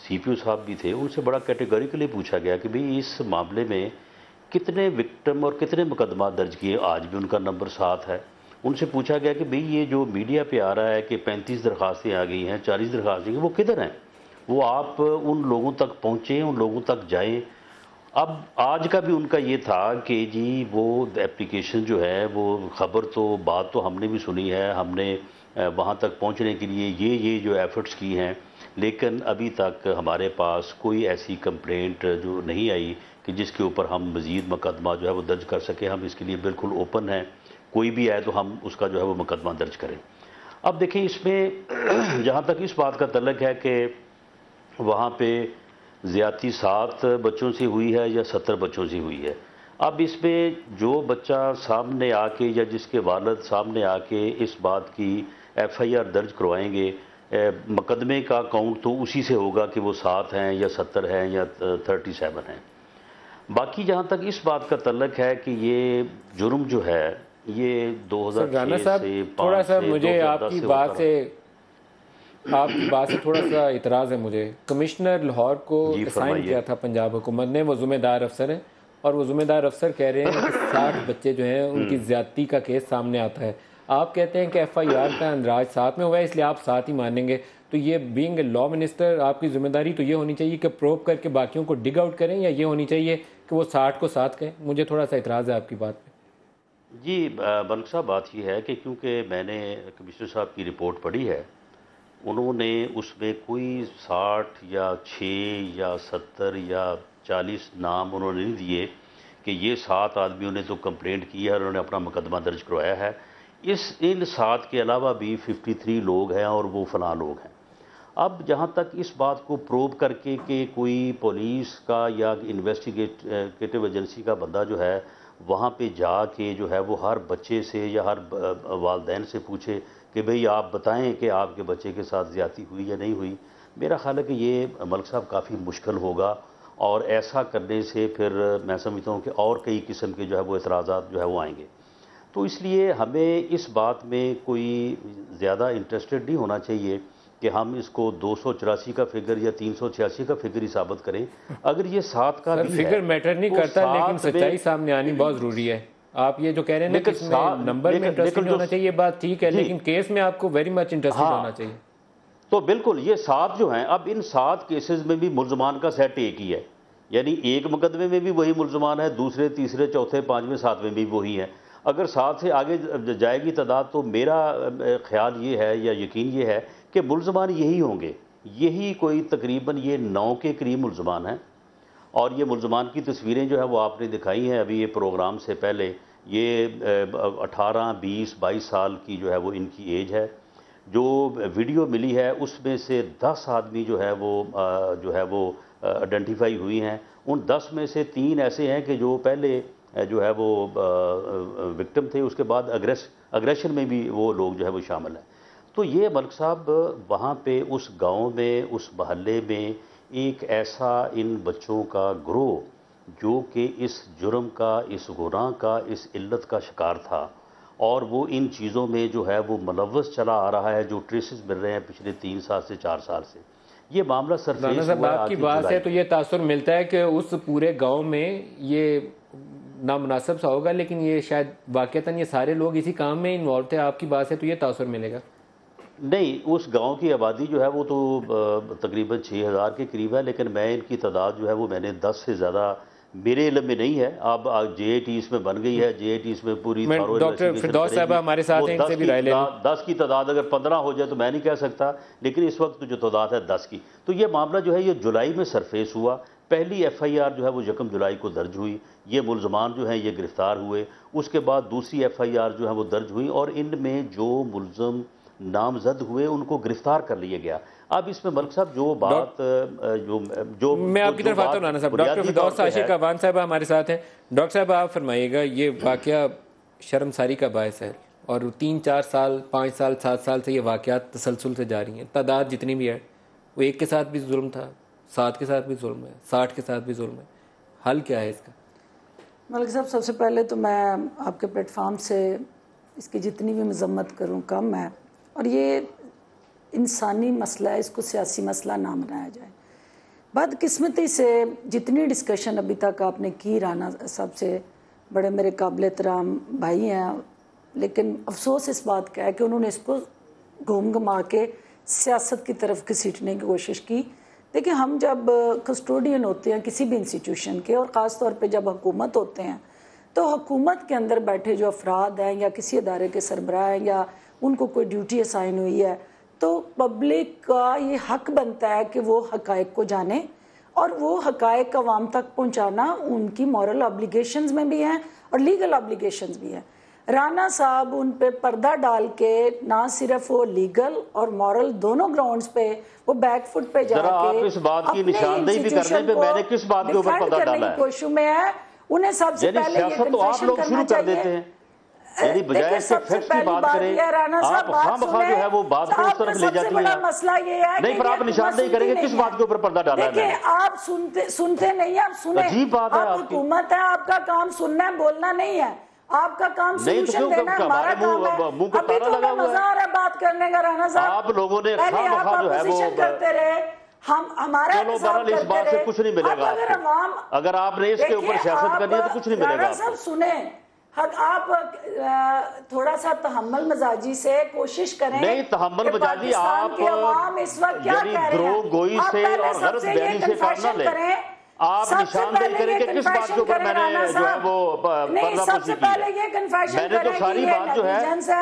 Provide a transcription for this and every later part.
سی پی او صاحب بھی تھے، ان سے بڑا کیٹیگوریکلی پوچھا گیا کہ بھئی اس معاملے میں کتنے وکٹم اور کتنے مقدمات درج کیے، آج بھی ان کا نمبر 7 ہے۔ ان سے پوچھا گیا کہ بھئی یہ جو میڈیا پہ آ رہا ہے کہ 35 درخواستیں آ گئی ہیں، 40 درخواستیں، وہ کدھر ہیں؟ وہ آپ ان لوگوں تک پہنچیں، ان لوگوں تک جائیں۔ اب آج کا بھی ان کا یہ تھا کہ جی وہ اپلیکیشن جو ہے وہ خبر تو بات تو ہم نے بھی سنی ہے، ہم نے وہاں تک پہنچنے کے لیے یہ جو ایفرٹس کی ہیں، لیکن ابھی تک ہمارے پاس کوئی ایسی کمپلینٹ جو نہیں آئی کہ جس کے اوپر ہم مزید مقدمہ جو ہے وہ درج کر سکیں۔ ہم اس کے لیے بالکل اوپن ہیں، کوئی بھی آئے تو ہم اس کا جو ہے وہ مقدمہ درج کریں۔ اب دیکھیں اس میں جہاں تک اس بات کا تعلق ہے کہ وہاں پہ زیادتی 7 بچوں سے ہوئی ہے یا 70 بچوں سے ہوئی ہے، اب اس میں جو بچہ سامنے آ کے یا جس کے والد سامنے آ کے اس بات کی ایف آئی آر درج کروائیں گے، مقدمے کا کاؤنٹ تو اسی سے ہوگا کہ وہ 7 ہیں یا 70 ہیں یا 37 ہیں۔ باقی جہاں تک اس بات کا تعلق ہے کہ یہ جرم جو ہے یہ 2006 سے تھوڑا سا مجھے آپ کی بات سے تھوڑا سا اعتراض ہے۔ مجھے کمشنر لاہور کو اسائن کیا تھا پنجاب حکومت نے، وہ ذمہ دار افسر ہیں، اور وہ ذمہ دار افسر کہہ رہے ہیں کہ 60 بچے جو ہیں ان کی زیادتی کا کیس سامنے آتا ہے۔ آپ کہتے ہیں کہ ایف آئی آر کا اندراج 7 میں ہوا ہے، اس لیے آپ 7 ہی مانیں گے، تو یہ بینگ اے لا منسٹر آپ کی ذمہ داری تو یہ ہونی چاہیے کہ پروب کر کے باقیوں کو ڈگ آؤٹ کریں، یا یہ ہونی چاہیے کہ وہ 60 کو 7 کہیں؟ مجھے تھوڑا سا اعتراض ہے آپ کی بات پہ۔ جی ملک صاحب، بات یہ ہے کہ کیونکہ میں نے کمشنر صاحب کی رپورٹ پڑھی ہے، انہوں نے اس میں کوئی 60 یا 6 یا 70 یا 40 نام انہوں نے نہیں دیے کہ یہ 7 آدمیوں نے تو کمپلینٹ کی ہے اور انہوں نے اپنا مقدمہ درج کروایا ہے۔ ان 7 کے علاوہ بھی 53 لوگ ہیں اور وہ فلاں لوگ ہیں۔ اب جہاں تک اس بات کو پروب کر کے کہ کوئی پولیس کا یا انویسٹیگیٹو ایجنسی کا بندہ جو ہے وہاں پہ جا کے جو ہے وہ ہر بچے سے یا ہر والدین سے پوچھے کہ بھئی آپ بتائیں کہ آپ کے بچے کے ساتھ زیادتی ہوئی یا نہیں ہوئی، میرا خیال ہے کہ یہ ملک صاحب کافی مشکل ہوگا، اور ایسا کرنے سے پھر میں سمجھتا ہوں کہ اور کئی قسم کے جو ہے وہ اعتراضات جو ہے وہ آئیں گے۔ تو اس لیے ہمیں اس بات میں کوئی زیادہ انٹرسٹڈ نہیں ہونا چاہیے کہ ہم اس کو 284 کا فگر یا 386 کا فگر ہی ثابت کریں۔ اگر یہ 7 کا بھی فگر میٹر نہیں کرتا، لیکن سچائی سامنے آنی بہت ضروری ہے۔ آپ یہ جو کہہ رہے ہیں کہ اس میں نمبر میں انٹرسٹڈ ہونا چاہیے، یہ بات ٹھیک ہے، لیکن کیس میں آپ کو ویری مچ انٹرسٹڈ ہونا چاہیے۔ تو بالکل یہ 7 جو ہیں، اب ان 7 کیسز میں بھی ملزمان کا سیٹ ایک ہی ہے، یعنی ایک مقدمے میں بھی وہی ملزمان ہے، دوسرے تیسرے چوتھے پانچویں 7ویں بھی وہی ہیں۔ اگر 7 سے آگے جائے گی تعداد تو میرا خیال یہ ہے یا یقین یہ ہے کہ ملزمان یہی ہوں گے، یہی کوئی تقریباً یہ 9 کے قریب ملزمان ہیں۔ اور یہ ملزمان کی تصویریں جو ہے وہ آپ نے دکھائی ہیں ابھی یہ پروگرام سے پہلے، یہ 18 20 22 سال کی جو ہے وہ ان کی ایج ہے۔ جو ویڈیو ملی ہے اس میں سے 10 آدمی جو ہے وہ آئیڈینٹیفائی ہوئی ہیں۔ ان 10 میں سے 3 ایسے ہیں کہ جو پہلے جو ہے وہ وکٹم تھے، اس کے بعد اگریشن میں بھی وہ لوگ جو ہے وہ شامل ہیں۔ تو یہ ملک صاحب وہاں پہ اس گاؤں میں، اس محلے میں ایک ایسا ان بچوں کا گروہ جو کہ اس جرم کا، اس گناہ کا، اس علت کا شکار تھا، اور وہ ان چیزوں میں جو ہے وہ ملوث چلا آ رہا ہے، جو ٹریسز مل رہے ہیں پچھلے 3 سال سے 4 سال سے۔ یہ معاملہ سرفیس ہوا ہے۔ آپ کی بات ہے تو یہ تاثر ملتا ہے کہ اس پورے گاؤں میں یہ نامناسب سا ہوگا، لیکن یہ شاید واقعتاً یہ سارے لوگ اسی کام میں انوالو تھے۔ آپ کی بات سے تو یہ تاثر ملے گا نہیں، اس گاؤں کی آبادی جو ہے وہ تو تقریباً 6000 کے قریب ہے، لیکن میں ان کی تعداد جو ہے وہ میں نے 10 سے زیادہ میرے علم میں نہیں ہے۔ اب جے اے ٹی اس میں بن گئی ہے، جے اے ٹی اس میں پوری ڈاکٹر فردوس صاحب ہمارے ساتھ ہیں، ان سے بھی رائے لیں۔ 10 کی تعداد اگر 15 ہو جائے تو میں نہیں کہہ سکتا، لیکن اس وقت جو تعداد ہے 10 کی۔ تو یہ معاملہ جو ہے یہ جولائی میں سرفیس ہوا۔ پہلی ایف آئی آر جو ہے وہ 1 جولائی کو درج ہوئی، یہ ملزمان جو ہیں یہ گرفتار ہوئے۔ اس کے بعد دوسری ایف آئی آر جو ہے وہ درج ہوئی، اور ان میں جو ملزم نامزد ہوئے ان کو گرفتار کر لیا گیا۔ اب اس میں ملک صاحب جو بات جو میں آپ کی طرف آتا ہوں رانا صاحب، ڈاکٹر فردوس عاشق افغان صاحب ہمارے ساتھ ہیں۔ ڈاکٹر صاحب آپ فرمائیے گا، یہ واقعہ شرمساری کا باعث ہے، اور 3 4 سال 5 سال 7 سال سے یہ واقعات تسلسل سے جاری ہیں، تعداد جتنی بھی ہے، وہ 1 کے ساتھ بھی ظلم تھا، 7 کے ساتھ بھی ظلم ہے، 60 کے ساتھ بھی ظلم ہے، حل کیا ہے اس کا؟ ملک صاحب سب سے پہلے تو میں آپ کے پلیٹ فارم سے اس کی جتنی بھی مذمت کروں کم ہے، اور یہ انسانی مسئلہ ہے، اس کو سیاسی مسئلہ نہ بنایا جائے۔ بدقسمتی سے جتنی ڈسکشن ابھی تک آپ نے کی رانا صاحب سے، بڑے میرے قابل احترام بھائی ہیں، لیکن افسوس اس بات کا ہے کہ انہوں نے اس کو گھوم گھما کے سیاست کی طرف گھسیٹنے کی کوشش کی. دیکھیں ہم جب کسٹوڈین ہوتے ہیں کسی بھی انسٹیٹیوشن کے، اور خاص طور پہ جب حکومت ہوتے ہیں، تو حکومت کے اندر بیٹھے جو افراد ہیں یا کسی ادارے کے سربراہ ہیں یا ان کو کوئی ڈیوٹی اسائن ہوئی ہے، تو پبلک کا یہ حق بنتا ہے کہ وہ حقائق کو جانے، اور وہ حقائق عوام تک پہنچانا ان کی مورل آبلیگیشنز میں بھی ہیں اور لیگل آبلیگیشنز بھی ہیں. رانا صاحب ان پہ پردہ ڈال کے نہ صرف وہ لیگل اور مورل دونوں گراؤنڈز پہ وہ بیک فٹ پہ جا کے آپ اس بات کی نشاندہی بھی کرنے پہ میں نے کس بات کے اوپر پردہ ڈالا ہے؟ کوشش میں ہے انہیں سب سے پہلے یہ کنفیشن کرنا چاہیے. یعنی بجائے اس کے فیکٹس کی بات کریں آپ خام خواہ جو ہے وہ بات کو اس طرف لے جاتی ہیں. مسئلہ یہ ہے نہیں پر آپ نشاندہی کریں گے کس بات کے اوپر پردہ ڈالا ہے؟ دیکھیں آپ سنتے نہیں ہیں، آپ سنیں. عجیب بات ہے آپ حکومت ہے، آپ کا کام سننا ہے، بولنا نہیں ہے. آپ کا کام سولوشن دینا ہے، ہمارا کام ہے. ابھی تو ہمیں مزہ آ رہا ہے بات کرنے کا رانا صاحب. آپ لوگوں نے خام خواہ جو ہے وہ کرتے رہے، ہم ہمارا چلو بہرحال اس بات سے کچھ نہیں ملے گا آپ کو. اگر آپ نے اس کے اوپر سیاست کرنی ہے تو کچھ نہیں ملے گا آپ کو. سب سنیں، آپ تھوڑا سا تحمل مزاجی سے کوشش کریں. نہیں تحمل مزاجی آپ یعنی دروغ گوئی سے اور غلط بیانی سے کام نہ لیں. آپ نشاندہی کریں کہ کس بات کے اوپر میں نے جو ہے وہ پردہ پوشی کی ہے. میں نے تو ساری بات جو ہے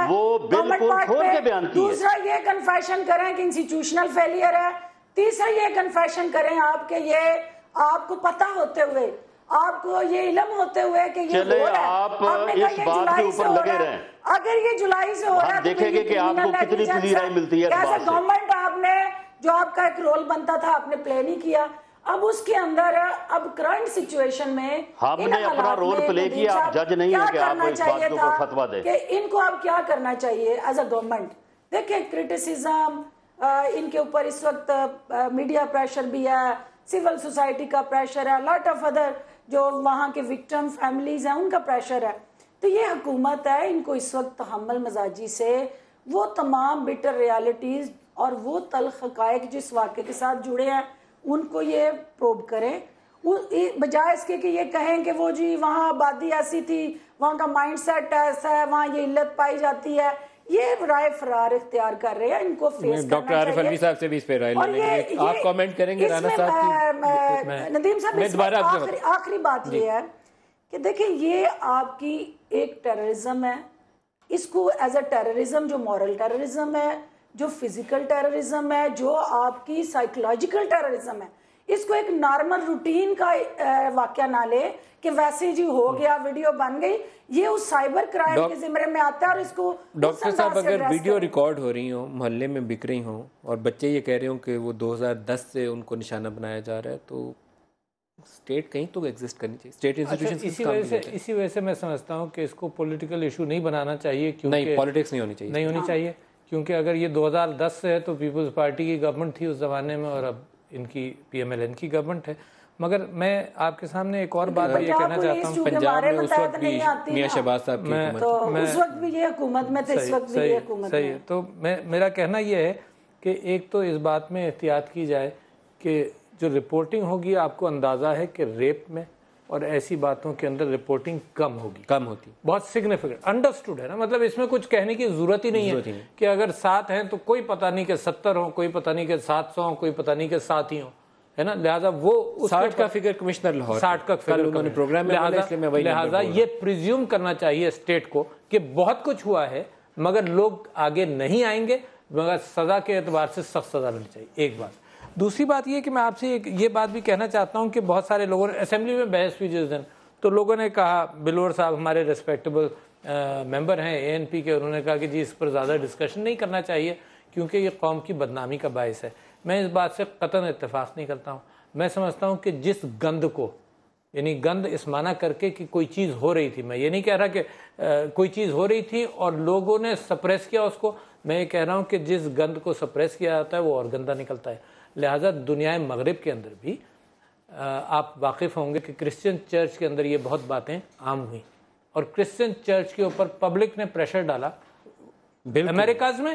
وہ بالکل کھول کے بیان کی ہے. دوسرا یہ کنفیشن کریں کہ انسٹیٹیوشنل فیلئر ہے. تیسرا یہ کنفیشن کریں آپ کہ یہ آپ کو پتہ ہوتے ہوئے، آپ کو یہ علم ہوتے ہوئے کہ یہ چلے آپ اس بات کے اوپر لگے رہیں. اگر یہ جولائی سے ہو رہا ہے ہم دیکھیں گے کہ آپ کو کتنی پذیرائی ملتی ہے اس بات سے. گورنمنٹ آپ نے جو آپ کا ایک رول بنتا تھا آپ نے پلے نہیں کیا. اب اس کے اندر اب کرنٹ سچویشن میں ہم نے اپنا رول پلے کیا. آپ جج نہیں ہیں کہ آپ اس بات کے اوپر فتویٰ دیں کہ ان کو اب کیا کرنا چاہیے ایز اے گورنمنٹ. دیکھیں کرٹیسزم ان کے اوپر اس وقت میڈیا پریشر بھی ہے، سول سوسائٹی کا پریشر ہے، لاٹ آف ادر جو وہاں کے وکٹم فیملیز ہیں ان کا پریشر ہے. تو یہ حکومت ہے، ان کو اس وقت تحمل مزاجی سے وہ تمام بٹر ریالٹیز اور وہ تلخ حقائق جس واقعے کے ساتھ جڑے ہیں ان کو یہ پروب کریں، بجائے اس کے کہ یہ کہیں کہ وہ جی وہاں آبادی ایسی تھی، وہاں کا مائنڈ سیٹ ایسا ہے، وہاں یہ علت پائی جاتی ہے. یہ رائے فرار اختیار کر رہے ہیں، ان کو فیس کرنا چاہیے. ڈاکٹر عارف علوی صاحب سے بھی اس پہ رائے لیں گے. آپ کامنٹ کریں گے رانا صاحب کی؟ ندیم صاحب آخری بات یہ ہے کہ دیکھیں یہ آپ کی ایک ٹیررزم ہے، اس کو ایز اے ٹیررزم جو مورل ٹیررزم ہے، جو فزیکل ٹیررزم ہے، جو آپ کی سائیکولوجیکل ٹیررزم ہے، اس کو ایک نارمل روٹین کا واقعہ نہ لے کہ ویسے جی ہو گیا ویڈیو بن گئی. یہ اس سائبر کرائم کے زمرے میں آتا ہے اور اس کو ڈاکٹر صاحب اگر ویڈیو ریکارڈ ہو رہی ہوں، محلے میں بک رہی ہوں اور بچے یہ کہہ رہے ہوں کہ وہ 2010 سے ان کو نشانہ بنایا جا رہا ہے، تو اسٹیٹ کہیں تو ایگزسٹ کرنی چاہیے. اسٹیٹ انسٹیٹیوشن اسی وجہ سے میں سمجھتا ہوں کہ اس کو پولیٹیکل ایشو نہیں بنانا چاہیے. نہیں، پالیٹکس نہیں ہونی چاہیے. کیونکہ اگر یہ 2010 سے ہے تو پیپلز پارٹی کی گورنمنٹ تھی اس زمانے میں اور اب ان کی پی ایم ایل این کی گورنمنٹ ہے. مگر میں آپ کے سامنے ایک اور بات یہ کہنا چاہتا ہوں. پنجاب میں اس وقت بھی میاں شہباز صاحب کی حکومت، تو اس وقت بھی یہ حکومت میں تھے، اس وقت بھی یہ حکومت میں. صحیح ہے. تو میرا کہنا یہ ہے کہ ایک تو اس بات میں احتیاط کی جائے کہ جو رپورٹنگ ہوگی آپ کو اندازہ ہے کہ ریپ میں اور ایسی باتوں کے اندر رپورٹنگ کم ہوتی بہت سگنیفیکنٹ انڈرسٹوڈ ہے نا. مطلب اس میں کچھ کہنے کی ضرورت ہی نہیں ہے کہ اگر 7 ہیں تو کوئی پتہ نہیں کہ 70 ہوں، کوئی پتہ نہیں کہ 700 ہوں، کوئی پتہ نہیں کہ 7 ہی ہوں، ہے نا. لہٰذا وہ 60 کا فگر کمشنر لاہور 60 کا فگر پروگرام میں، لہٰذا یہ پریزیوم کرنا چاہیے اسٹیٹ کو کہ بہت کچھ ہوا ہے مگر لوگ آگے نہیں آئیں گے، مگر سزا کے اعتبار سے سخت سزا لگنی چاہیے. ایک بات. دوسری بات یہ کہ میں آپ سے یہ بات بھی کہنا چاہتا ہوں کہ بہت سارے لوگوں نے اسمبلی میں بحث ہوئی جس دن، تو لوگوں نے کہا، بلور صاحب ہمارے ریسپیکٹیبل ممبر ہیں اے این پی کے، انہوں نے کہا کہ جی اس پر زیادہ ڈسکشن نہیں کرنا چاہیے کیونکہ یہ قوم کی بدنامی کا باعث ہے. میں اس بات سے قطعاً اتفاق نہیں کرتا ہوں. میں سمجھتا ہوں کہ جس گند کو، یعنی گند اس معنی کر کے کہ کوئی چیز ہو رہی تھی، میں یہ نہیں کہہ رہا کہ کوئی چیز ہو رہی تھی اور لوگوں نے سپریس کیا اس کو، میں یہ کہہ رہا ہوں کہ جس گند کو سپریس کیا جاتا ہے وہ اور گندہ نکلتا ہے. لہٰذا دنیا مغرب کے اندر بھی آپ واقف ہوں گے کہ کرسچن چرچ کے اندر یہ بہت باتیں عام ہوئیں اور کرسچن چرچ کے اوپر پبلک نے پریشر ڈالا امریکاز میں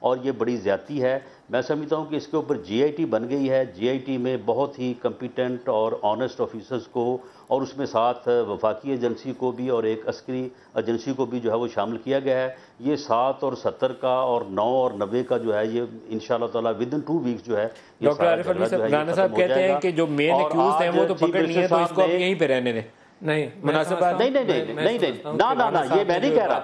اور یہ بڑی زیادتی ہے. میں سمجھتا ہوں کہ اس کے اوپر جی آئی ٹی بن گئی ہے. جی آئی ٹی میں بہت ہی کمپیٹنٹ اور آنیسٹ آفیسرز کو اور اس میں ساتھ وفاقی ایجنسی کو بھی اور ایک عسکری ایجنسی کو بھی جو ہے وہ شامل کیا گیا ہے. یہ 7 اور 70 کا اور 9 اور 90 کا جو ہے یہ انشاءاللہ تعالیٰ ودن 2 ویکس جو ہے. ڈاکٹر عارف علی صاحب رانا صاحب کہتے ہیں کہ جو مین ایکیوزڈ ہیں وہ تو پکڑ لیے تو اس کو آپ یہیں پہ رہنے دیں. نہیں مناسب بات نہیں یہ میں نہیں کہہ رہا.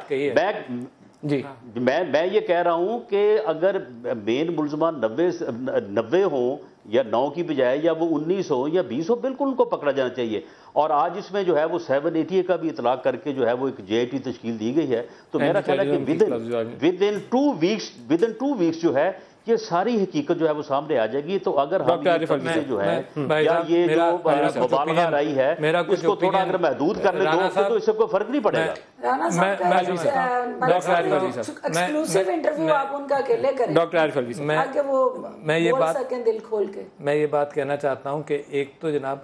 جی میں یہ کہہ رہا ہوں کہ اگر مین ملزمان 90 ہوں یا 9 کی بجائے یا وہ 19 ہو یا 20 ہو, بالکل ان کو پکڑا جانا چاہیے. اور آج اس میں جو ہے وہ 780 کا بھی اطلاق کر کے جو ہے وہ ایک جے آئی ٹی تشکیل دی گئی ہے. تو میرا خیال ہے کہ ودن 2 ویکس جو ہے یہ ساری حقیقت جو ہے وہ سامنے آ جائے گی. تو اگر ہم جو ہے یا یہ جو مبالغہ رہی ہے اس کو تھوڑا اگر محدود کر لیں تو اس سے کوئی فرق نہیں پڑے گا. میں یہ بات کہنا چاہتا ہوں کہ ایک تو جناب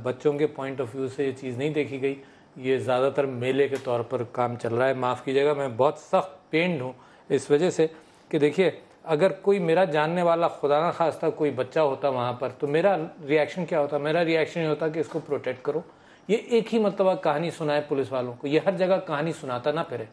بچوں کے پوائنٹ آف ویو سے یہ چیز نہیں دیکھی گئی. یہ زیادہ تر میلے کے طور پر کام چل رہا ہے. معاف کیجیے گا, میں بہت سخت پینڈ ہوں اس وجہ سے کہ دیکھیے اگر کوئی میرا جاننے والا خدا نہ خواستہ کوئی بچہ ہوتا وہاں پر تو میرا ریاکشن کیا ہوتا؟ میرا ریاکشن یہ ہوتا کہ اس کو پروٹیکٹ کرو. یہ ایک ہی مرتبہ کہانی سنائے پولیس والوں کو, یہ ہر جگہ کہانی سناتا نہ پھرے.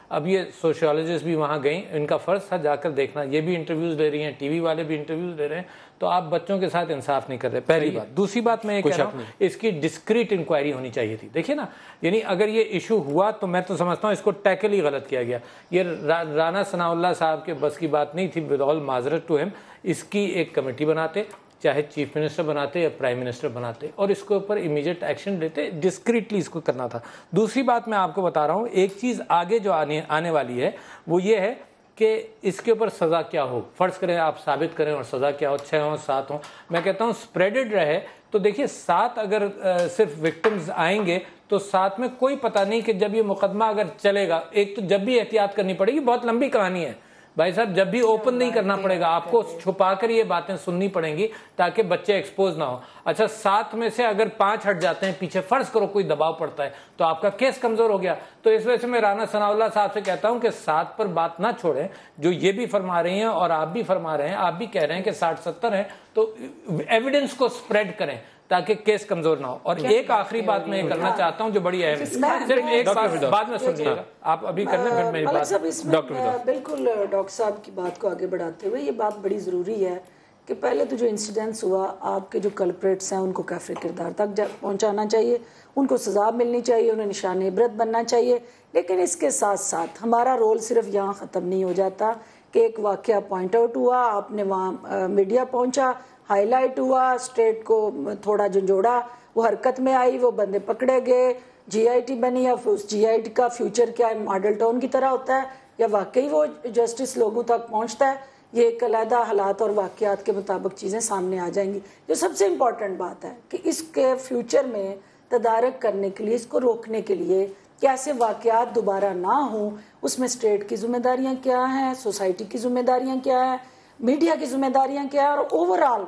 اب یہ سوشیولوجسٹ بھی وہاں گئیں, ان کا فرض تھا جا کر دیکھنا. یہ بھی انٹرویوز لے رہی ہیں, ٹی وی والے بھی انٹرویوز لے رہے ہیں. تو آپ بچوں کے ساتھ انصاف نہیں کر رہے, پہلی بات. دوسری بات میں یہ کہہ رہا ہوں اس کی ڈسکریٹ انکوائری ہونی چاہیے تھی. دیکھیے نا, یعنی اگر یہ ایشو ہوا تو میں تو سمجھتا ہوں اس کو ٹیکل ہی غلط کیا گیا. یہ رانا ثناء اللہ صاحب کے بس کی بات نہیں تھی, ود آل معذرت ٹو ہم. اس کی ایک کمیٹی بناتے, چاہے چیف منسٹر بناتے یا پرائم منسٹر بناتے, اور اس کے اوپر امیجیٹ ایکشن لیتے. ڈسکریٹلی اس کو کرنا تھا. دوسری بات میں آپ کو بتا رہا ہوں, ایک چیز آگے جو آنے والی ہے وہ یہ ہے کہ اس کے اوپر سزا کیا ہو. فرض کریں آپ ثابت کریں اور سزا کیا ہو, 6 ہوں 7 ہوں. میں کہتا ہوں اسپریڈڈ رہے. تو دیکھیے 7 اگر صرف وکٹمز آئیں گے تو 7 میں کوئی پتہ نہیں کہ جب یہ مقدمہ اگر چلے گا, ایک تو جب بھی احتیاط کرنی پڑے گی, بہت لمبی کہانی ہے بھائی صاحب, جب بھی اوپن نہیں کرنا پڑے گا, آپ کو چھپا کر یہ باتیں سننی پڑیں گی تاکہ بچے ایکسپوز نہ ہو. اچھا 7 میں سے اگر 5 ہٹ جاتے ہیں پیچھے, فرض کرو کوئی دباؤ پڑتا ہے, تو آپ کا کیس کمزور ہو گیا. تو اس وجہ سے میں رانا ثناء اللہ صاحب سے کہتا ہوں کہ 7 پر بات نہ چھوڑیں. جو یہ بھی فرما رہی ہیں اور آپ بھی فرما رہے ہیں, آپ بھی کہہ رہے ہیں کہ 60-70 ہیں, تو ایویڈنس کو سپریڈ کریں تاکہ کیس کمزور نہ ہو. اور ایک آخری بات میں یہ کرنا چاہتا ہوں جو بڑی اہم ہے, صرف ایک بات بعد میں سن لیجیے گا آپ, ابھی کرنے پھر میری بات. بالکل ڈاکٹر صاحب کی بات کو آگے بڑھاتے ہوئے یہ بات بڑی ضروری ہے کہ پہلے تو جو انسیڈنٹس ہوا, آپ کے جو کلپریٹس ہیں ان کو کیفر کردار تک پہنچانا چاہیے, ان کو سزا ملنی چاہیے, انہیں نشان عبرت بننا چاہیے. لیکن اس کے ساتھ ساتھ ہمارا رول صرف یہاں ختم نہیں ہو جاتا کہ ایک واقعہ پوائنٹ آؤٹ ہوا, آپ نے وہاں میڈیا پہنچا, ہائی لائٹ ہوا, اسٹیٹ کو تھوڑا جھنجھوڑا, وہ حرکت میں آئی, وہ بندے پکڑے گئے, جی آئی ٹی بنی. اب اس جی آئی ٹی کا فیوچر کیا ہے, ماڈل ٹاؤن کی طرح ہوتا ہے یا واقعی وہ جسٹس لوگوں تک پہنچتا ہے؟ یہ ایک علیحدہ حالات اور واقعات کے مطابق چیزیں سامنے آ جائیں گی. جو سب سے امپورٹنٹ بات ہے کہ اس کے فیوچر میں تدارک کرنے کے لیے, اس کو روکنے کے لیے کہ ایسے واقعات دوبارہ نہ ہوں, اس میں اسٹیٹ کی ذمہ داریاں کیا ہیں, سوسائٹی کی ذمہ داریاں کیا ہیں, میڈیا کی ذمہ داریاں کیا ہیں, اور اوورآل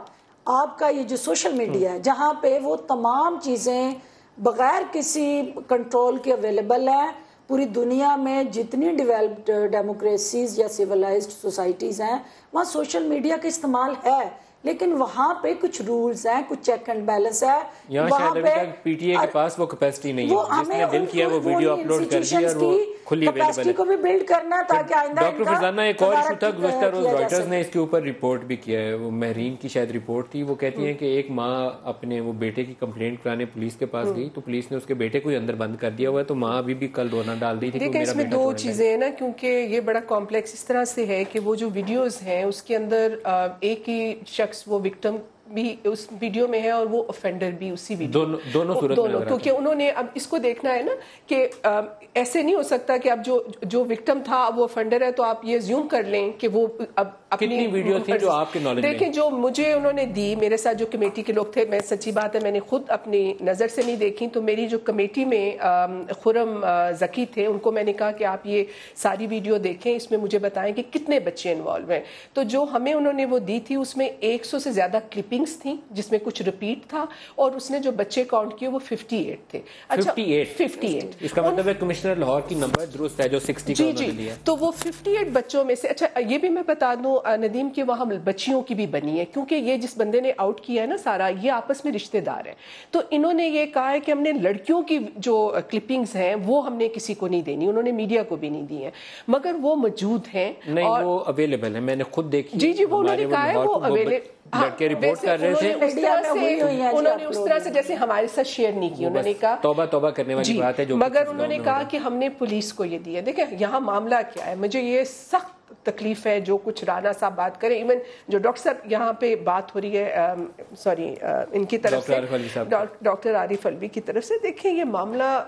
آپ کا یہ جو سوشل میڈیا ہے جہاں پہ وہ تمام چیزیں بغیر کسی کنٹرول کے اویلیبل ہیں. پوری دنیا میں جتنی ڈیولپڈ ڈیموکریسیز یا سیولائزڈ سوسائٹیز ہیں وہاں سوشل میڈیا کا استعمال ہے, لیکن وہاں پہ کچھ رولز ہیں, کچھ چیک اینڈ بیلنس ہے. یہاں شاید ابھی تک پی ٹی اے کے پاس وہ کیپیسٹی نہیں ہے, جس نے دل کیا وہ ویڈیو اپلوڈ کر دی اور وہ کھلی اویلیبل ہے. کو بھی بلڈ کرنا تاکہ آئندہ ڈاکٹر فرزانہ ایک اور ایشو تھا گزشتہ روز رائٹرز نے اس کے اوپر رپورٹ بھی کیا ہے, وہ مہرین کی شاید رپورٹ تھی. وہ کہتی ہیں کہ ایک ماں اپنے وہ بیٹے کی کمپلینٹ کرانے پولیس کے پاس گئی تو پولیس نے اس کے بیٹے کو اندر بند کر دیا ہوا ہے, تو ماں ابھی بھی کل رونا ڈال دی تھی. دیکھیں اس میں 2 چیزیں ہیں نا, کیونکہ یہ بڑا کمپلیکس اس طرح سے ہے کہ وہ جو ویڈیوز ہیں اس کے اندر ایک ہی شخص وہ وکٹم بھی اس ویڈیو میں ہے اور وہ offender بھی اسی ویڈیو, دونوں صورت میں, کیونکہ انہوں نے اب اس کو دیکھنا ہے نا کہ ایسے نہیں ہو سکتا کہ اب جو وکٹم تھا اب وہ offender ہے تو آپ یہ زیوم کر لیں کہ وہ اب کتنی ویڈیو تھیں جو آپ کے نالج میں؟ دیکھیں جو مجھے انہوں نے دی، میرے ساتھ جو کمیٹی کے لوگ تھے، میں سچی بات ہے میں نے خود اپنی نظر سے نہیں دیکھی، تو میری جو کمیٹی میں خرم ذکی تھے ان کو میں نے کہا کہ آپ یہ ساری ویڈیو دیکھیں، اس میں مجھے بتائیں کہ کتنے بچے انوالو ہیں. تو جو ہمیں انہوں نے وہ دی تھی اس میں 100 سے زیادہ کلپنگز تھیں جس میں کچھ ریپیٹ تھا، اور اس نے جو بچے کاؤنٹ کیے وہ 58 تھے. اچھا 58 اس کا مطلب ہے کمشنر لاہور کی نمبر درست ہے جو 60 کا انہوں نے دیا. تو وہ 58 بچوں میں سے، اچھا یہ بھی میں بتا دوں ندیم کہ وہاں بچیوں کی بھی بنی ہے، کیونکہ یہ جس بندے نے آؤٹ کیا ہے نا سارا، یہ آپس میں رشتہ دار ہیں. تو انہوں نے یہ کہا ہے کہ ہم نے لڑکیوں کی جو کلپنگز ہیں وہ ہم نے کسی کو نہیں دینی، انہوں نے میڈیا کو بھی نہیں دی ہیں، مگر وہ موجود ہیں. نہیں وہ اویلیبل ہیں، میں نے خود دیکھی. جی وہ انہوں نے کہا ہے وہ اویلیبل. لڑکے رپورٹ کر رہے تھے، انہوں نے اس طرح سے جیسے ہمارے ساتھ شیئر نہیں کی، انہوں نے کہا توبہ کرنے والی بات ہے جو، مگر انہوں نے کہا کہ ہم نے پولیس کو یہ دیا. دیکھیں یہاں معاملہ کیا ہے، مجھے یہ سخت تکلیف ہے جو کچھ رانا صاحب بات کریں، ایون جو ڈاکٹر صاحب یہاں پہ بات ہو رہی ہے سوری ان کی طرف سے ڈاکٹر عارف الوی کی طرف سے. دیکھیں یہ معاملہ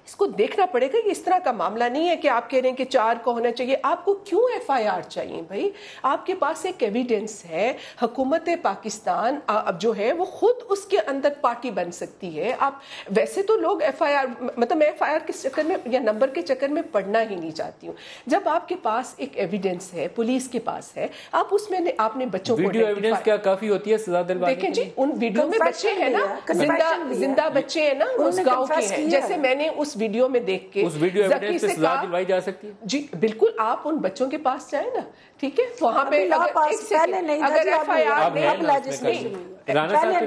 اس کو دیکھنا پڑے گا، یہ اس طرح کا معاملہ نہیں ہے کہ آپ کہہ رہے ہیں کہ 4 کو ہونا چاہیے. آپ کو کیوں FIR چاہیے بھائی؟ آپ کے پاس ایک ایویڈنس ہے، حکومت پاکستان اب جو ہے وہ خود اس کے اندر پارٹی بن سکتی ہے. آپ ویسے تو لوگ FIR مطلب میں FIR کے چکر میں یا نمبر کے چکر میں پڑھنا ہی نہیں چاہتی ہوں. جب آپ کے پاس ایک ایویڈنس ہے، پولیس کے پاس ہے، آپ اس میں آپ نے بچوں کو ویڈیو ایویڈنس کیا کافی ہوتی ہے سزا دلوانے کے لیے؟ دیکھیں جی ان ویڈیو میں بچے ہیں نا، زندہ بچے ہیں نا، اس گاؤں کے ہیں. جیسے میں نے اس ویڈیو میں دیکھ کے اس ویڈیو ایویڈنس سے سزا دلوائی جا سکتی ہے. جی بالکل، آپ ان بچوں کے پاس جائیں نا، ٹھیک ہے، وہاں پہ اگر FIR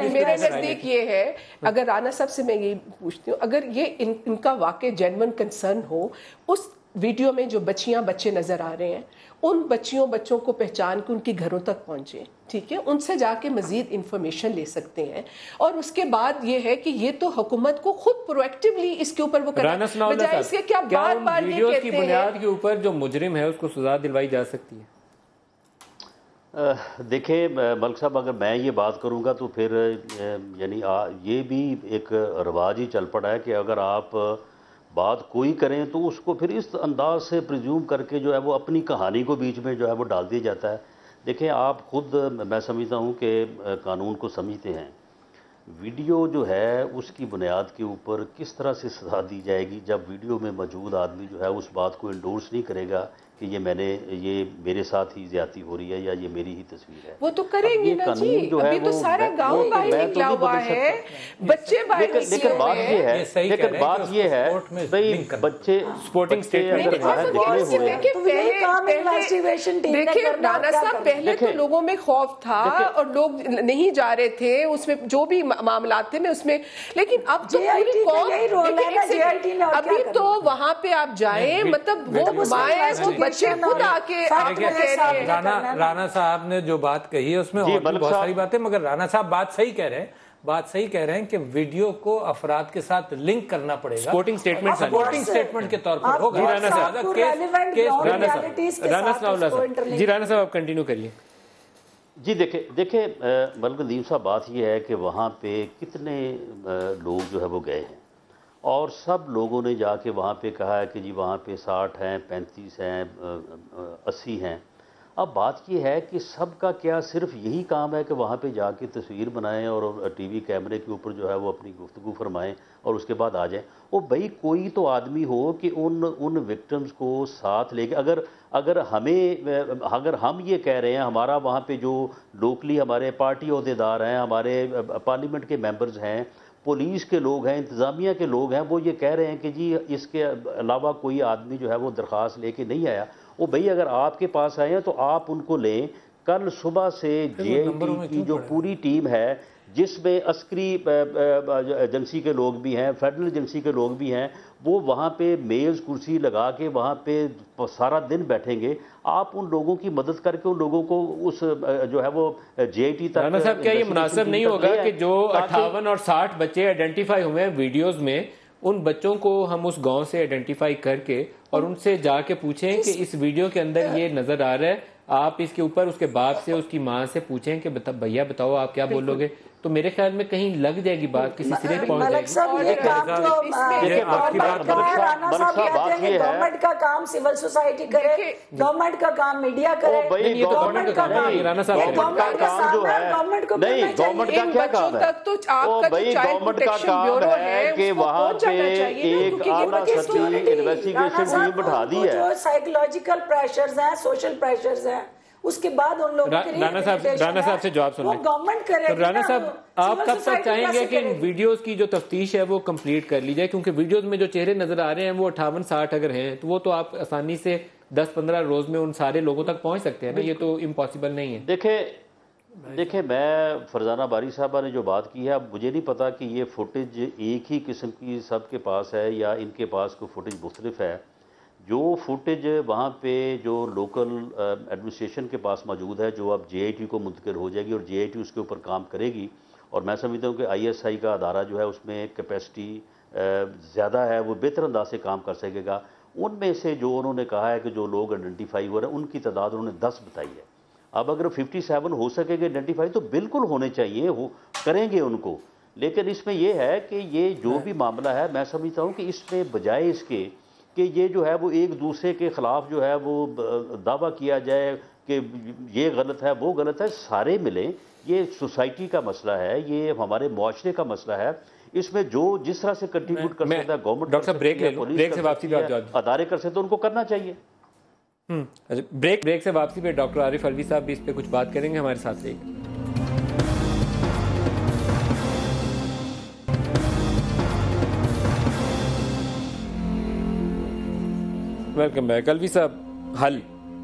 میرے نزدیک یہ ہے، اگر رانا صاحب سے میں یہی پوچھتی ہوں، اگر یہ ان کا واقع جینوئن کنسرن ہو، اس ویڈیو میں جو بچیاں بچے نظر آ رہے ہیں ان بچوں کو پہچان کے ان کے گھروں تک پہنچے، ٹھیک ہے، ان سے جا کے مزید انفارمیشن لے سکتے ہیں. اور اس کے بعد یہ ہے کہ یہ تو حکومت کو خود پرو ایکٹیولی اس کے اوپر وہ کرنا بجائے اس کے کیا بار بار یہ کہتے ہیں کی بنیاد کے اوپر جو مجرم ہے اس کو سزا دلوائی جا سکتی ہے. دیکھیں ملک صاحب، اگر میں یہ بات کروں گا تو پھر یعنی یہ بھی ایک رواج ہی چل پڑا ہے کہ اگر آپ بات کوئی کریں تو اس کو پھر اس انداز سے پریزیوم کر کے جو ہے وہ اپنی کہانی کو بیچ میں جو ہے وہ ڈال دیا جاتا ہے. دیکھیں آپ خود میں سمجھتا ہوں کہ قانون کو سمجھتے ہیں، ویڈیو جو ہے اس کی بنیاد کے اوپر کس طرح سے سزا دی جائے گی جب ویڈیو میں موجود آدمی جو ہے اس بات کو انڈورس نہیں کرے گا کہ یہ میرے ساتھ ہی زیادتی ہو رہی ہے یا یہ میری ہی تصویر ہے. وہ تو کریں گے نا جی، ابھی تو سارا گاؤں باہر نکلا ہوا ہے، بچے باہر لیکن بات یہ ہے بھائی بچے سپورٹنگ اسٹیٹ اگر باہر نکلے ہوئے ہیں. دیکھیں رانا صاحب پہلے تو لوگوں میں خوف تھا اور لوگ نہیں جا رہے تھے اس میں جو بھی معاملات تھے میں اس میں، لیکن اب تو پوری قوم ابھی تو وہاں پہ آپ جائیں، مطلب وہ مائیں وہ بچے خود آ کے رانا صاحب نے جو بات کہی ہے اس میں اور بہت ساری باتیں، مگر رانا صاحب بات صحیح کہہ رہے ہیں کہ ویڈیو کو افراد کے ساتھ لنک کرنا پڑے گا، سپورٹنگ اسٹیٹمنٹ کے طور پر ہوگا. جی رانا صاحب آپ کنٹینیو کریے. جی دیکھیں ملک ندیم صاحب، بات یہ ہے کہ وہاں پہ کتنے لوگ جو ہے وہ گئے ہیں اور سب لوگوں نے جا کے وہاں پہ کہا ہے کہ جی وہاں پہ 60 ہیں، 35 ہیں، 80 ہیں. اب بات یہ ہے کہ سب کا کیا صرف یہی کام ہے کہ وہاں پہ جا کے تصویر بنائیں اور ٹی وی کیمرے کے اوپر جو ہے وہ اپنی گفتگو فرمائیں اور اس کے بعد آ جائیں؟ وہ بھائی کوئی تو آدمی ہو کہ ان وکٹمز کو ساتھ لے کے اگر ہم یہ کہہ رہے ہیں، ہمارا وہاں پہ جو لوکلی ہمارے پارٹی عہدیدار ہیں، ہمارے پارلیمنٹ کے ممبرز ہیں، پولیس کے لوگ ہیں، انتظامیہ کے لوگ ہیں، وہ یہ کہہ رہے ہیں کہ جی اس کے علاوہ کوئی آدمی جو ہے وہ درخواست لے کے نہیں آیا. وہ بھئی اگر آپ کے پاس آئے ہیں تو آپ ان کو لیں. کل صبح سے JIT کی جو پوری ٹیم ہے جس میں عسکری ایجنسی کے لوگ بھی ہیں، فیڈرل ایجنسی کے لوگ بھی ہیں، وہ وہاں پہ میز کرسی لگا کے وہاں پہ سارا دن بیٹھیں گے. آپ ان لوگوں کی مدد کر کے ان لوگوں کو اس جو ہے وہ JIT تک. رانا صاحب کیا یہ مناسب نہیں ہوگا کہ جو 58 اور 60 بچے آئیڈینٹیفائی ہوئے ہیں ویڈیوز میں، ان بچوں کو ہم اس گاؤں سے آئیڈینٹیفائی کر کے اور ان سے جا کے پوچھیں کہ اس ویڈیو کے اندر یہ نظر آ رہا ہے، آپ اس کے اوپر اس کے باپ سے اس کی ماں سے پوچھیں کہ بھیا بتاؤ آپ کیا بولو گے، تو میرے خیال میں کہیں لگ جائے گی بات, کسی سرے پہنچ جائے ملک گی. صاحب یہ کام جو گورنمنٹ کا ہے, رانا صاحب کہتے ہیں کہ گورنمنٹ کا کام سول سوسائٹی کرے, گورنمنٹ کا کام میڈیا کرے, یہ تو گورنمنٹ کا کام ہے. رانا صاحب گورنمنٹ کا کام جو ہے, نہیں گورنمنٹ کا کیا کام ہے, بھائی گورنمنٹ کا کام ہے کہ وہاں پہ ایک اعلیٰ سطحی انویسٹیگیشن ٹیم بٹھا دی ہے. جو سائیکولوجیکل پریشرز ہیں, سوشل پریشرز ہیں, اس کے بعد ان لوگوں کے لیے رانا صاحب سے جواب سن لیں. گورنمنٹ کرے. رانا صاحب آپ کب تک چاہیں گے کہ ان ویڈیوز کی جو تفتیش ہے وہ کمپلیٹ کر لی جائے, کیونکہ ویڈیوز میں جو چہرے نظر آ رہے ہیں وہ 58-60 اگر ہیں تو وہ تو آپ آسانی سے 10-15 روز میں ان سارے لوگوں تک پہنچ سکتے ہیں نا, یہ تو امپاسبل نہیں ہے. دیکھیں میں فرزانہ باری صاحبہ نے جو بات کی ہے, اب مجھے نہیں پتا کہ یہ فوٹیج ایک ہی قسم کی سب کے پاس ہے یا ان کے پاس کوئی فوٹیج مختلف ہے. جو فوٹیج وہاں پہ جو لوکل ایڈمنسٹریشن کے پاس موجود ہے, جو اب جے آئی ٹی کو منتقل ہو جائے گی اور جے آئی ٹی اس کے اوپر کام کرے گی, اور میں سمجھتا ہوں کہ آئی ایس آئی کا ادارہ جو ہے اس میں کیپیسٹی زیادہ ہے, وہ بہتر انداز سے کام کر سکے گا. ان میں سے جو انہوں نے کہا ہے کہ جو لوگ آئیڈینٹیفائی ہو رہے ہیں ان کی تعداد انہوں نے 10 بتائی ہے. اب اگر 57 ہو سکے گے آئیڈینٹیفائی تو بالکل ہونے چاہیے, وہ کریں گے ان کو. لیکن اس میں یہ ہے کہ یہ جو بھی معاملہ ہے, میں سمجھتا ہوں کہ اس میں بجائے اس کے کہ یہ جو ہے وہ ایک دوسرے کے خلاف جو ہے وہ دعویٰ کیا جائے کہ یہ غلط ہے وہ غلط ہے, سارے ملیں. یہ سوسائٹی کا مسئلہ ہے, یہ ہمارے معاشرے کا مسئلہ ہے. اس میں جو جس طرح سے کنٹریبیوٹ کر سکتا ہے گورنمنٹ, ڈاکٹر صاحب بریک سے واپسی پہ ادارے کر سکتے ان کو کرنا چاہیے. بریک سے واپسی پہ ڈاکٹر عارف الوی صاحب بھی اس پہ کچھ بات کریں گے, ہمارے ساتھ رہیے. Welcome back. الوی صاحب,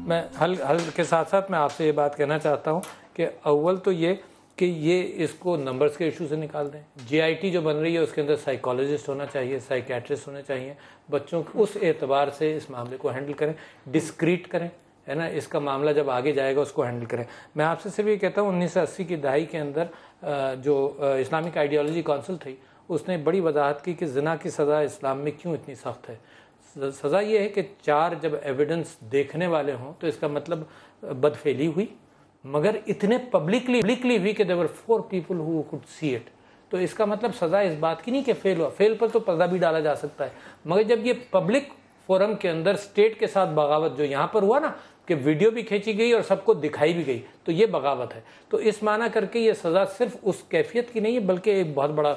میں حل کے ساتھ ساتھ میں آپ سے یہ بات کہنا چاہتا ہوں کہ اول تو یہ کہ یہ اس کو نمبرز کے ایشو سے نکال دیں. جے آئی ٹی جو بن رہی ہے اس کے اندر سائیکالوجسٹ ہونا چاہیے, سائیکیٹرسٹ ہونے چاہیے, بچوں کو اس اعتبار سے اس معاملے کو ہینڈل کریں, ڈسکریٹ کریں, ہے نا. اس کا معاملہ جب آگے جائے گا اس کو ہینڈل کریں. میں آپ سے صرف یہ کہتا ہوں 1980 کی دہائی کے اندر جو اسلامک آئیڈیالوجی کونسل تھی اس نے بڑی وضاحت کی کہ زنا کی سزا اسلام میں کیوں اتنی سخت ہے. سزا یہ ہے کہ 4 جب ایویڈنس دیکھنے والے ہوں تو اس کا مطلب بدفعلی ہوئی, مگر اتنے پبلکلی ہوئی کہ there were 4 people who could see it. تو اس کا مطلب سزا اس بات کی نہیں کہ فیل ہوا, فیل پر تو پردہ بھی ڈالا جا سکتا ہے, مگر جب یہ پبلک فورم کے اندر اسٹیٹ کے ساتھ بغاوت جو یہاں پر ہوا نا کہ ویڈیو بھی کھینچی گئی اور سب کو دکھائی بھی گئی, تو یہ بغاوت ہے. تو اس معنی کر کے یہ سزا صرف اس کیفیت کی نہیں ہے بلکہ ایک بہت بڑا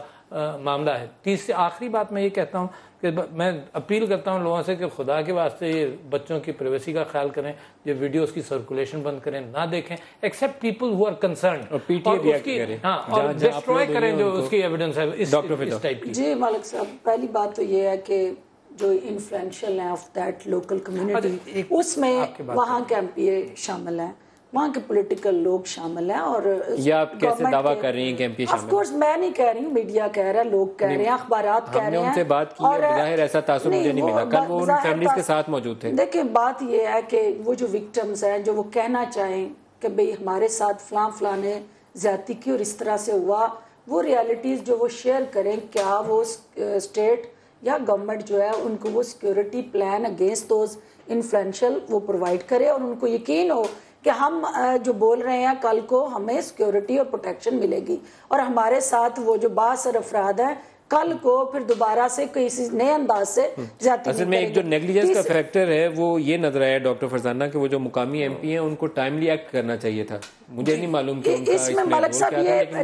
معاملہ ہے. تیسری آخری بات میں یہ کہتا ہوں کہ میں اپیل کرتا ہوں لوگوں سے کہ خدا کے واسطے یہ بچوں کی پرائیویسی کا خیال کریں, یہ ویڈیوز کی سرکولیشن بند کریں, نہ دیکھیں except people who are concerned, اور ڈسٹروائے کریں جو اس کی ایویڈنس ہے اس ٹائپ کی. جی ملک صاحب, پہلی بات تو یہ ہے کہ جو انفلوئنشل ہیں آف دیٹ لوکل کمیونٹی, اس میں وہاں کے ایم پی اے شامل ہیں, وہاں کے پولیٹیکل لوگ شامل ہیں. اور یہ آپ کیسے دعویٰ کر رہی ہیں کہ ایم پی شامل ہیں؟ آف کورس میں نہیں کہہ رہی ہوں, میڈیا کہہ رہا ہے, لوگ کہہ رہے ہیں, اخبارات کہہ رہے ہیں. ہم نے ان سے بات کی ہے, بظاہر ایسا تاثر مجھے نہیں ملا, کل وہ ان فیملیز کے ساتھ موجود تھے. دیکھیں بات یہ ہے کہ وہ جو وکٹمز ہیں جو وہ کہنا چاہیں کہ بھئی ہمارے ساتھ فلاں نے زیادتی کی اور اس طرح سے ہوا, وہ ریالٹیز جو وہ شیئر کریں, کیا وہ اسٹیٹ یا گورنمنٹ جو ہے ان کو وہ security plan against those influential وہ پرووائڈ کرے, اور ان کو یقین ہو کہ ہم جو بول رہے ہیں کل کو ہمیں سیکیورٹی اور پروٹیکشن ملے گی, اور ہمارے ساتھ وہ جو بااثر افراد ہیں کل کو پھر دوبارہ سے کسی نئے انداز سے زیادتی. اصل میں ایک جو نیگلیجنس کا فیکٹر ہے وہ یہ نظر آیا ڈاکٹر فرزانہ کہ وہ جو مقامی ایم پی ہیں ان کو ٹائملی ایکٹ کرنا چاہیے تھا. مجھے نہیں معلوم کہ اس میں ملک صاحب یہ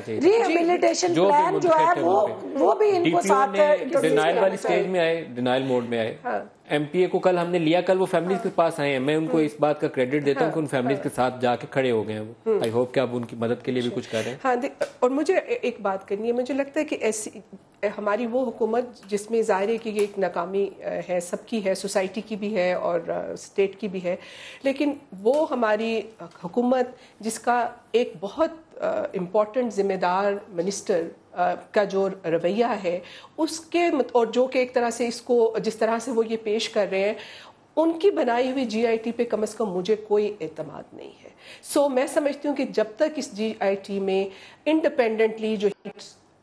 ریہیبلیٹیشن پلان جو ہے وہ بھی ان کو ساتھ ڈینائل والی سٹیج میں آئے, ڈینائل موڈ میں آئے. ایم پی اے کو کل ہم نے لیا, کل وہ فیملیز کے پاس آئے ہیں, میں ان کو اس بات کا کریڈٹ دیتا ہوں کہ ان فیملیز کے ساتھ جا کے کھڑے ہو گئے ہیں. وہ آئی ہوپ کہ آپ ان کی مدد کے لیے بھی کچھ کر رہے ہیں. ہاں, اور مجھے ایک بات کرنی ہے, مجھے لگتا ہے کہ ایسی ہماری وہ حکومت جس میں ظاہر ہے کہ یہ ایک ناکامی ہے, سب کی ہے, سوسائٹی کی بھی ہے اور اسٹیٹ کی بھی ہے, لیکن وہ ہماری حکومت جس کا ایک بہت امپورٹنٹ ذمہ دار منسٹر کا جو رویہ ہے اس کے, اور جو کہ ایک طرح سے اس کو جس طرح سے وہ یہ پیش کر رہے ہیں, ان کی بنائی ہوئی جی آئی ٹی پہ کم از کم مجھے کوئی اعتماد نہیں ہے. سو میں سمجھتی ہوں کہ جب تک اس جی آئی ٹی میں انڈیپینڈنٹلی جو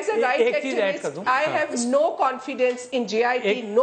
as a right activist, I have no confidence in JIT, no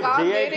JIT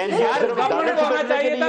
NGO